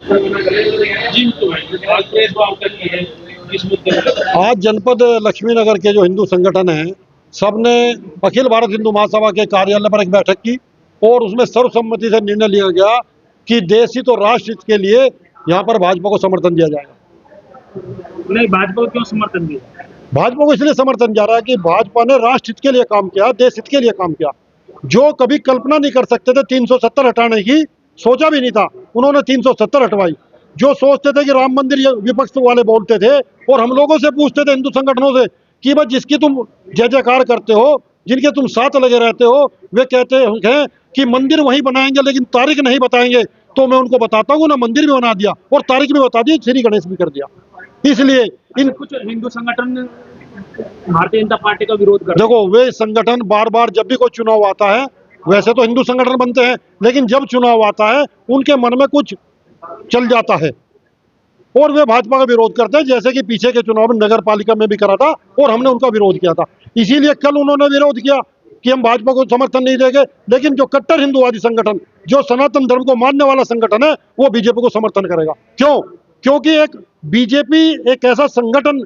आज जनपद लक्ष्मीनगर के जो हिंदू संगठन हैं, सबने अखिल भारत हिंदू महासभा के कार्यालय पर एक बैठक की और उसमें सर्वसम्मति से निर्णय लिया गया कि देश हित और राष्ट्र हित के लिए यहाँ पर भाजपा को समर्थन दिया जाएगा। नहीं, भाजपा को क्यों समर्थन दिया? भाजपा को इसलिए समर्थन जा रहा है कि भाजपा ने राष्ट्र हित के लिए काम किया, देश हित के लिए काम किया। जो कभी कल्पना नहीं कर सकते थे 370 हटाने की, सोचा भी नहीं था, उन्होंने 370 हटवाई। जो सोचते थे कि राम मंदिर, ये विपक्ष वाले बोलते थे और हम लोगों से पूछते थे, हिंदू संगठनों से, कि भाई जिसकी तुम जय जयकार करते हो, जिनके तुम साथ लगे रहते हो, वे कहते हैं कि मंदिर वहीं बनाएंगे लेकिन तारीख नहीं बताएंगे। तो मैं उनको बताता हूँ ना, मंदिर भी बना दिया और तारीख भी बता दी, श्री गणेश भी कर दिया। इसलिए इन कुछ हिंदू संगठन भारतीय जनता पार्टी का विरोध कर, देखो, वे संगठन बार बार जब भी कोई चुनाव आता है, वैसे तो हिंदू संगठन बनते हैं, लेकिन जब चुनाव आता है उनके मन में कुछ चल जाता है और वे भाजपा का विरोध करते हैं। जैसे कि पीछे के चुनाव में नगर पालिका में भी करा था और हमने उनका विरोध किया था। इसीलिए कल उन्होंने विरोध किया कि हम भाजपा को समर्थन नहीं देंगे, लेकिन जो कट्टर हिंदुवादी संगठन, जो सनातन धर्म को मानने वाला संगठन है, वो बीजेपी को समर्थन करेगा। क्यों? क्योंकि एक बीजेपी एक ऐसा संगठन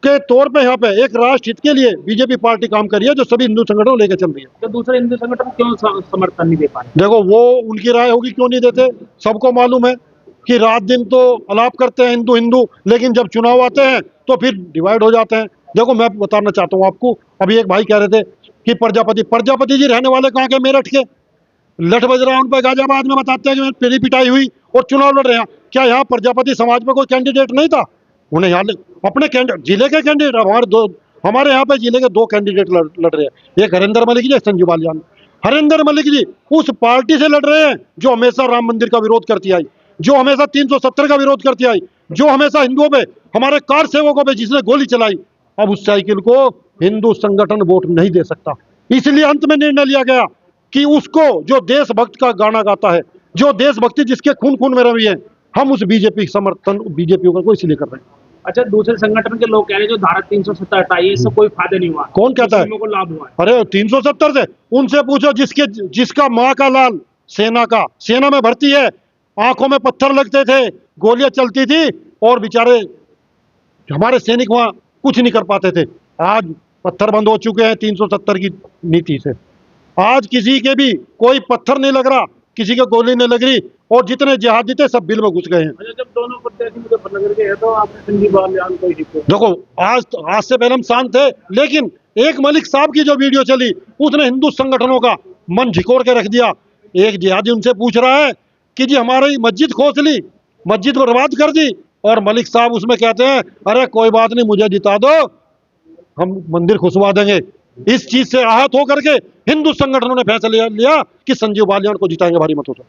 के तौर पे यहाँ पे एक राष्ट्र हित के लिए बीजेपी पार्टी काम कर रही है, जो सभी हिंदू संगठनों लेकर चल रही है। तो दूसरे हिंदू संगठन क्यों समर्थन नहीं दे पा रहे? देखो, वो उनकी राय होगी, क्यों नहीं देते। सबको मालूम है कि रात दिन तो अलाप करते हैं हिंदू हिंदू, लेकिन जब चुनाव आते हैं तो फिर डिवाइड हो जाते हैं। देखो, मैं बताना चाहता हूँ आपको, अभी एक भाई कह रहे थे कि प्रजापति जी रहने वाले कहाँ के? मेरठ के। लठ बज रहा है उन पर, गाजियाबाद में बताते हैं कि मेरी पिटाई हुई और चुनाव लड़ रहे हैं। क्या यहाँ प्रजापति समाज में कोई कैंडिडेट नहीं था? उन्हें यहाँ अपने जिले के कैंडिडेट, हमारे यहाँ पे जिले के 2 कैंडिडेट लड़ रहे हैं, एक हरिंदर मलिक जी, एक संजू बालियान। हरिंदर मलिक जी उस पार्टी से लड़ रहे हैं जो हमेशा राम मंदिर का विरोध करती आई, जो हमेशा 370 का विरोध करती आई, जो हमेशा हिंदुओं पे, हमारे कार सेवकों पे जिसने गोली चलाई। अब उस साइकिल को हिंदू संगठन वोट नहीं दे सकता। इसलिए अंत में निर्णय लिया गया कि उसको, जो देशभक्त का गाना गाता है, जो देशभक्ति जिसके खून खून में रही है, हम उस बीजेपी समर्थन बीजेपी को इसलिए कर रहे हैं। अच्छा, दूसरे संगठन के लोग कह रहे हैं जो धारा 370 हटाई, इससे कोई फायदा नहीं हुआ। कौन कहता है? को लाभ हुआ है। अरे 370 से उनसे पूछो जिसका माँ का लाल सेना में भर्ती है, आंखों में पत्थर लगते थे, गोलियां चलती थी और बेचारे हमारे सैनिक वहां कुछ नहीं कर पाते थे। आज पत्थर बंद हो चुके हैं 370 की नीति से। आज किसी के भी कोई पत्थर नहीं लग रहा, किसी के गोली नहीं लग रही, और जितने जिहादी थे सब बिल में घुस गए हैं। अच्छा, जब दोनों प्रत्याशी मुजफ्फरनगर के हैं तो आपने संजीव बालियान को ही देखो, आज से पहले हम शांत थे, लेकिन एक मलिक साहब की जो वीडियो चली, उसने हिंदू संगठनों का मन झिकोड़ के रख दिया। एक जिहादी उनसे पूछ रहा है कि जी हमारी मस्जिद खोस ली, मस्जिद बर्बाद कर दी, और मलिक साहब उसमें कहते हैं अरे कोई बात नहीं, मुझे जिता दो, हम मंदिर खुशवा देंगे। इस चीज से आहत होकर के हिंदू संगठनों ने फैसला लिया कि संजीव बालियान को जिताएंगे भारी मतों से।